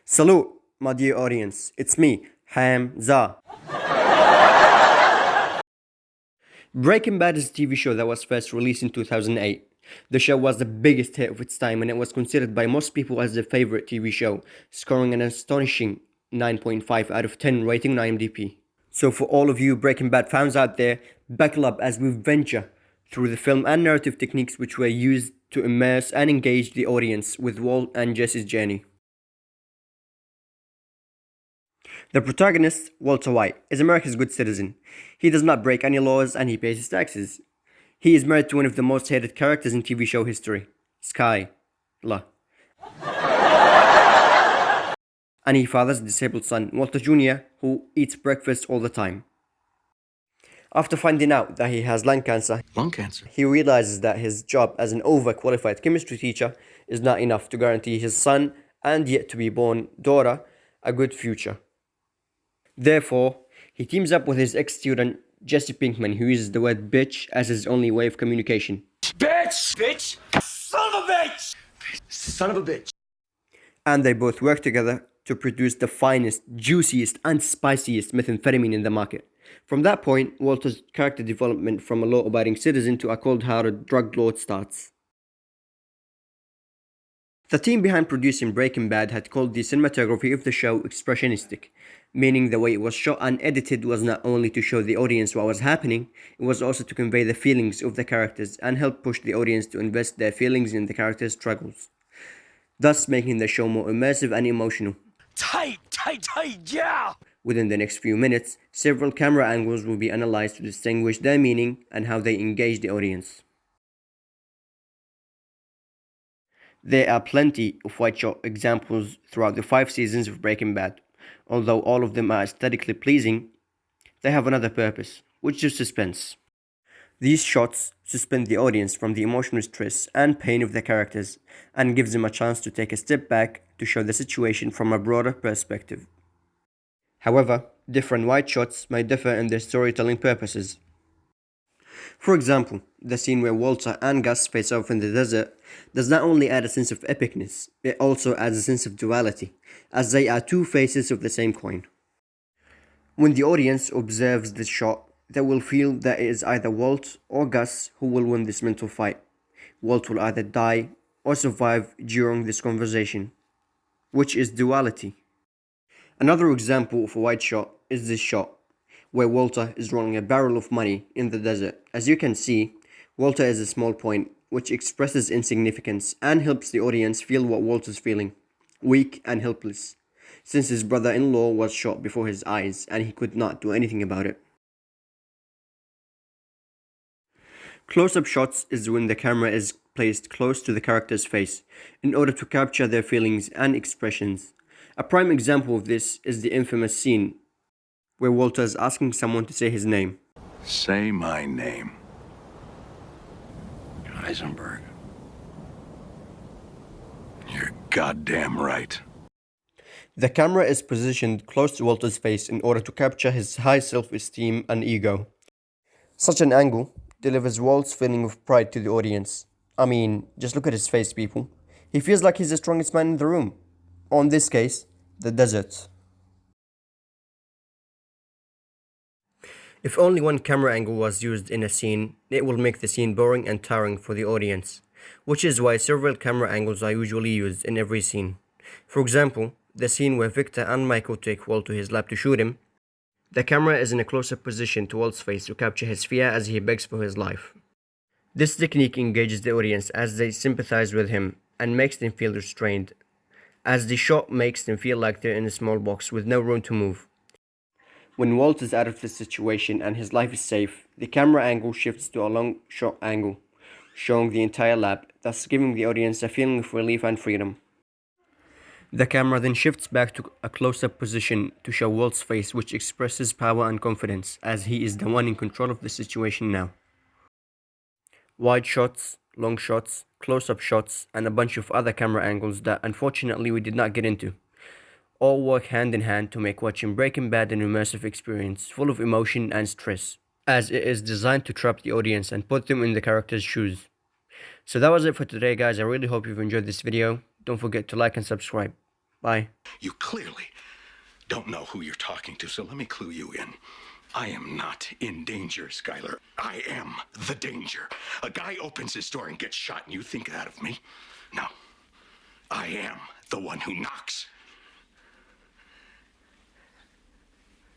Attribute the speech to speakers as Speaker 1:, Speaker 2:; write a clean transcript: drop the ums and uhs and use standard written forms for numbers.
Speaker 1: Salute, my dear audience. It's me, Hamza. Breaking Bad is a TV show that was first released in 2008. The show was the biggest hit of its time and it was considered by most people as their favorite TV show, scoring an astonishing 9.5 out of 10 rating on IMDb. So for all of you Breaking Bad fans out there, buckle up as we venture through the film and narrative techniques which were used to immerse and engage the audience with Walt and Jesse's journey. The protagonist, Walter White, is America's good citizen. He does not break any laws and he pays his taxes. He is married to one of the most hated characters in TV show history, Skyler. And he fathers a disabled son, Walter Jr., who eats breakfast all the time. After finding out that he has lung cancer, he realizes that his job as an overqualified chemistry teacher is not enough to guarantee his son and yet to be born daughter a good future. Therefore, he teams up with his ex-student, Jesse Pinkman, who uses the word bitch as his only way of communication.
Speaker 2: Bitch! Bitch! Son of a bitch! Son of a bitch!
Speaker 1: And they both work together to produce the finest, juiciest, and spiciest methamphetamine in the market. From that point, Walter's character development from a law-abiding citizen to a cold-hearted drug lord starts. The team behind producing Breaking Bad had called the cinematography of the show expressionistic, meaning the way it was shot and edited was not only to show the audience what was happening, it was also to convey the feelings of the characters and help push the audience to invest their feelings in the characters' struggles, thus making the show more immersive and emotional.
Speaker 2: Tight, yeah!
Speaker 1: Within the next few minutes, several camera angles will be analyzed to distinguish their meaning and how they engage the audience. There are plenty of wide shot examples throughout the 5 seasons of Breaking Bad. Although all of them are aesthetically pleasing, they have another purpose, which is suspense. These shots suspend the audience from the emotional stress and pain of the characters and gives them a chance to take a step back to show the situation from a broader perspective. However, different wide shots may differ in their storytelling purposes. For example, the scene where Walter and Gus face off in the desert does not only add a sense of epicness, it also adds a sense of duality, as they are two faces of the same coin. When the audience observes this shot, they will feel that it is either Walt or Gus who will win this mental fight. Walt will either die or survive during this conversation, which is duality. Another example of a wide shot is this shot, where Walter is rolling a barrel of money in the desert. As you can see, Walter is a small point, which expresses insignificance and helps the audience feel what Walter's feeling, weak and helpless, since his brother-in-law was shot before his eyes and he could not do anything about it. Close-up shots is when the camera is placed close to the character's face in order to capture their feelings and expressions. A prime example of this is the infamous scene where Walter is asking someone to say his name.
Speaker 3: Say my name. Heisenberg. You're goddamn right.
Speaker 1: The camera is positioned close to Walter's face in order to capture his high self-esteem and ego. Such an angle delivers Walt's feeling of pride to the audience. I mean, just look at his face, people. He feels like he's the strongest man in the room. Or in this case, the desert. If only one camera angle was used in a scene, it will make the scene boring and tiring for the audience, which is why several camera angles are usually used in every scene. For example, the scene where Victor and Michael take Walt to his lab to shoot him, the camera is in a close-up position to Walt's face to capture his fear as he begs for his life. This technique engages the audience as they sympathize with him and makes them feel restrained, as the shot makes them feel like they're in a small box with no room to move. When Walt is out of the situation and his life is safe, the camera angle shifts to a long shot angle, showing the entire lab, thus giving the audience a feeling of relief and freedom. The camera then shifts back to a close-up position to show Walt's face, which expresses power and confidence, as he is the one in control of the situation now. Wide shots, long shots, close-up shots, and a bunch of other camera angles that unfortunately we did not get into all work hand in hand to make watching Breaking Bad an immersive experience full of emotion and stress, as it is designed to trap the audience and put them in the character's shoes. So that was it for today, guys. I really hope you've enjoyed this video. Don't forget to like and subscribe. Bye.
Speaker 3: You clearly don't know who you're talking to, so let me clue you in. I am not in danger, Skylar. I am the danger. A guy opens his door and gets shot, and you think that of me? No. I am the one who knocks